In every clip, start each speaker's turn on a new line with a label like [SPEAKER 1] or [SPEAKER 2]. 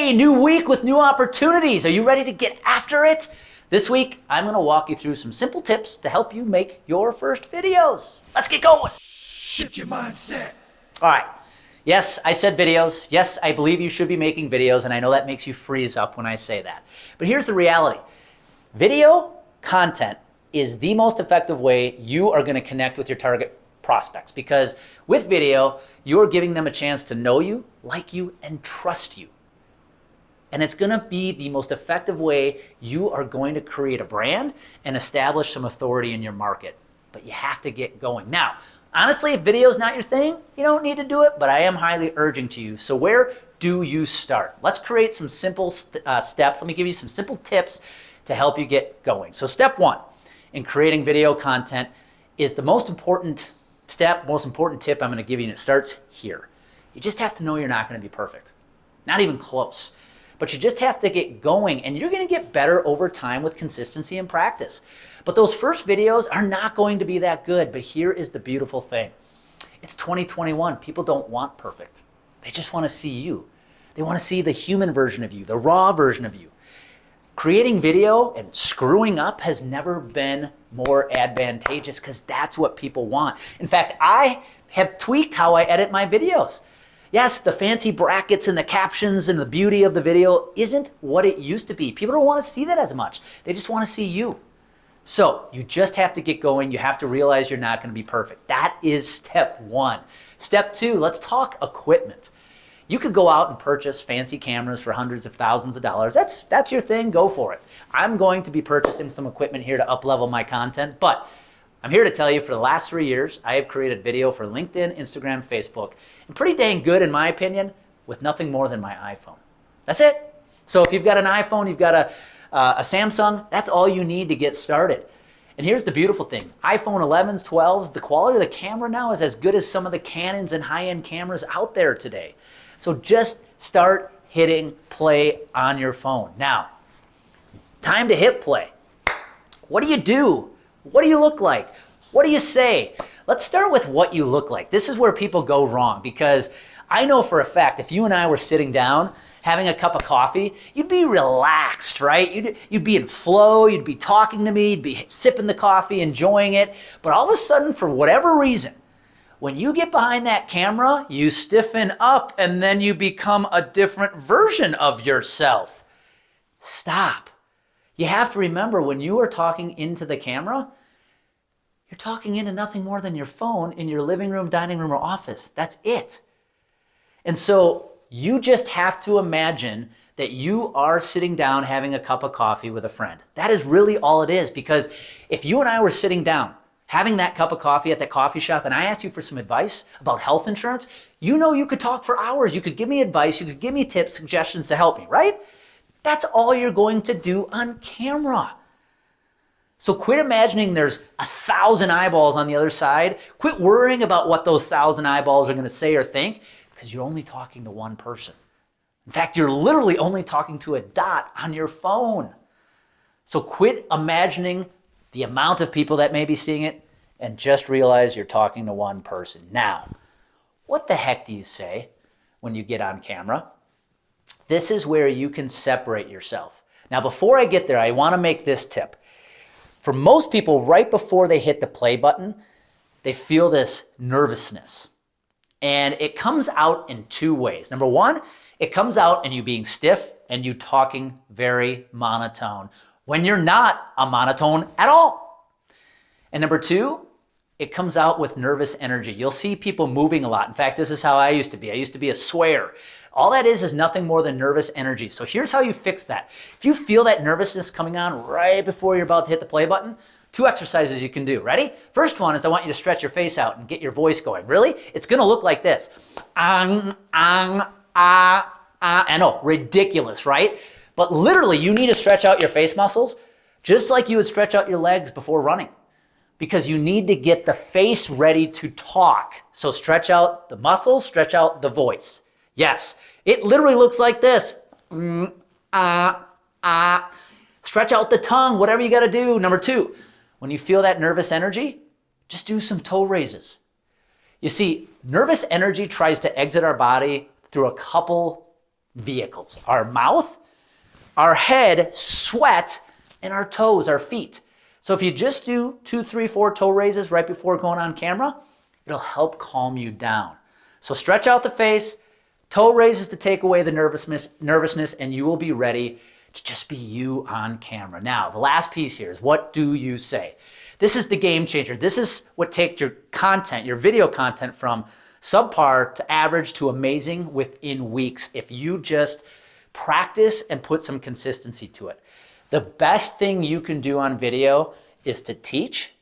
[SPEAKER 1] Hey, new week with new opportunities. Are you ready to get after it? This week, I'm gonna walk you through some simple tips to help you make your first videos. Let's get going.
[SPEAKER 2] Shift your mindset.
[SPEAKER 1] All right. Yes, I said videos. Yes, I believe you should be making videos, and I know that makes you freeze up when I say that. But here's the reality. Video content is the most effective way you are gonna connect with your target prospects, because with video, you're giving them a chance to know you, like you, and trust you. And it's gonna be the most effective way you are going to create a brand and establish some authority in your market. But you have to get going. Now, honestly, if video is not your thing, you don't need to do it, but I am highly urging to you. So where do you start? Let's create some simple steps. Let me give you some simple tips to help you get going. So step one in creating video content is the most important step, most important tip I'm gonna give you, and it starts here. You just have to know you're not gonna be perfect. Not even close. But you just have to get going, and you're gonna get better over time with consistency and practice. But those first videos are not going to be that good, but here is the beautiful thing. It's 2021, people don't want perfect. They just wanna see you. They wanna see the human version of you, the raw version of you. Creating video and screwing up has never been more advantageous because that's what people want. In fact, I have tweaked how I edit my videos. Yes, the fancy brackets and the captions and the beauty of the video isn't what it used to be. People don't want to see that as much. They just want to see you. So you just have to get going. You have to realize you're not going to be perfect. That is step one. Step two, let's talk equipment. You could go out and purchase fancy cameras for hundreds of thousands of dollars. That's your thing, go for it. I'm going to be purchasing some equipment here to up-level my content, but I'm here to tell you for the last 3 years, I have created video for LinkedIn, Instagram, Facebook, and pretty dang good in my opinion, with nothing more than my iPhone. That's it. So if you've got an iPhone, you've got a Samsung, that's all you need to get started. And here's the beautiful thing. iPhone 11s, 12s, the quality of the camera now is as good as some of the Canons and high-end cameras out there today. So just start hitting play on your phone. Now, time to hit play. What do you do? What do you look like? What do you say? Let's start with what you look like. This is where people go wrong, because I know for a fact if you and I were sitting down having a cup of coffee, you'd be relaxed, right? You'd be in flow, you'd be talking to me, you'd be sipping the coffee, enjoying it. But all of a sudden, for whatever reason, when you get behind that camera, you stiffen up and then you become a different version of yourself. Stop. You have to remember, when you are talking into the camera, you're talking into nothing more than your phone in your living room, dining room, or office. That's it. And so you just have to imagine that you are sitting down having a cup of coffee with a friend. That is really all it is, because if you and I were sitting down having that cup of coffee at that coffee shop and I asked you for some advice about health insurance, you know you could talk for hours. You could give me advice. You could give me tips, suggestions to help me, right? That's all you're going to do on camera. So quit imagining there's 1,000 eyeballs on the other side. Quit worrying about what those 1,000 eyeballs are going to say or think, because you're only talking to one person. In fact, you're literally only talking to a dot on your phone. So quit imagining the amount of people that may be seeing it and just realize you're talking to one person. Now, what the heck do you say when you get on camera? This is where you can separate yourself. Now, before I get there, I want to make this tip. For most people, right before they hit the play button, they feel this nervousness. And it comes out in two ways. Number one, it comes out in you being stiff and you talking very monotone when you're not a monotone at all. And number two, it comes out with nervous energy. You'll see people moving a lot. In fact, this is how I used to be. I used to be a swear. All that is nothing more than nervous energy. So here's how you fix that. If you feel that nervousness coming on right before you're about to hit the play button, 2 exercises you can do. Ready? First one is I want you to stretch your face out and get your voice going. Really? It's going to look like this. I know, ridiculous, right? But literally, you need to stretch out your face muscles just like you would stretch out your legs before running, because you need to get the face ready to talk. So stretch out the muscles, stretch out the voice. Yes, it literally looks like this. Stretch out the tongue, whatever you got to do. Number 2, when you feel that nervous energy, just do some toe raises. You see, nervous energy tries to exit our body through a couple vehicles: our mouth, our head, sweat, and our toes, our feet. So if you just do 2, 3, 4 toe raises right before going on camera, it'll help calm you down. So stretch out the face, toe raises to take away the nervousness, and you will be ready to just be you on camera. Now, the last piece here is, what do you say? This is the game changer. This is what takes your content, your video content, from subpar to average to amazing within weeks if you just practice and put some consistency to it. The best thing you can do on video is to teach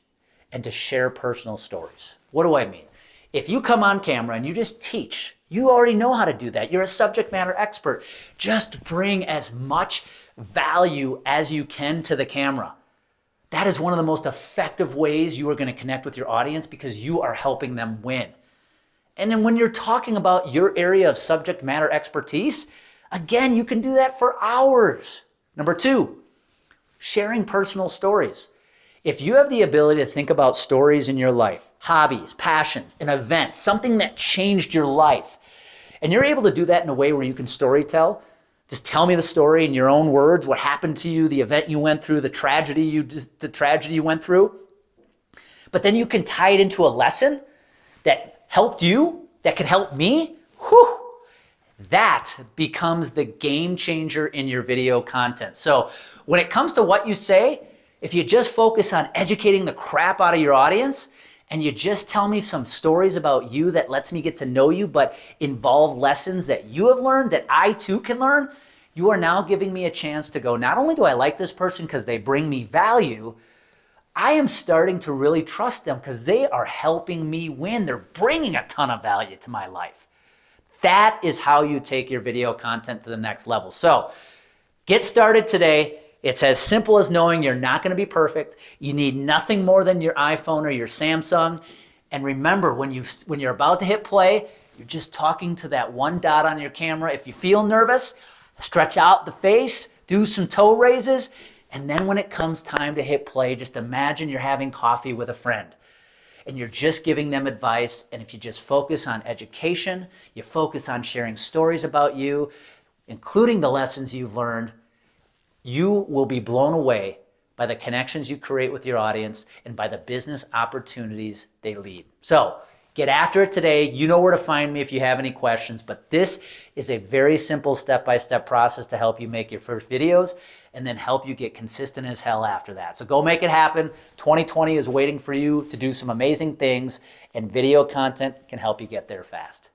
[SPEAKER 1] and to share personal stories. What do I mean? If you come on camera and you just teach, you already know how to do that. You're a subject matter expert. Just bring as much value as you can to the camera. That is one of the most effective ways you are going to connect with your audience, because you are helping them win. And then when you're talking about your area of subject matter expertise, again, you can do that for hours. Number 2, sharing personal stories. If you have the ability to think about stories in your life, hobbies, passions, an event, something that changed your life, and you're able to do that in a way where you can storytell, just tell me the story in your own words, what happened to you, the event you went through, the tragedy you went through. But then you can tie it into a lesson that helped you, that can help me. Whew, that becomes the game changer in your video content. So when it comes to what you say, if you just focus on educating the crap out of your audience, and you just tell me some stories about you that lets me get to know you, but involve lessons that you have learned that I too can learn, you are now giving me a chance to go, not only do I like this person because they bring me value, I am starting to really trust them because they are helping me win. They're bringing a ton of value to my life. That is how you take your video content to the next level. So get started today. It's as simple as knowing you're not going to be perfect. You need nothing more than your iPhone or your Samsung. And remember, when you're about to hit play, you're just talking to that one dot on your camera. If you feel nervous, stretch out the face, do some toe raises, and then when it comes time to hit play, just imagine you're having coffee with a friend and you're just giving them advice. And if you just focus on education, you focus on sharing stories about you, including the lessons you've learned, you will be blown away by the connections you create with your audience and by the business opportunities they lead. So get after it today. You know where to find me if you have any questions, but this is a very simple step-by-step process to help you make your first videos and then help you get consistent as hell after that. So go make it happen. 2020 is waiting for you to do some amazing things, and video content can help you get there fast.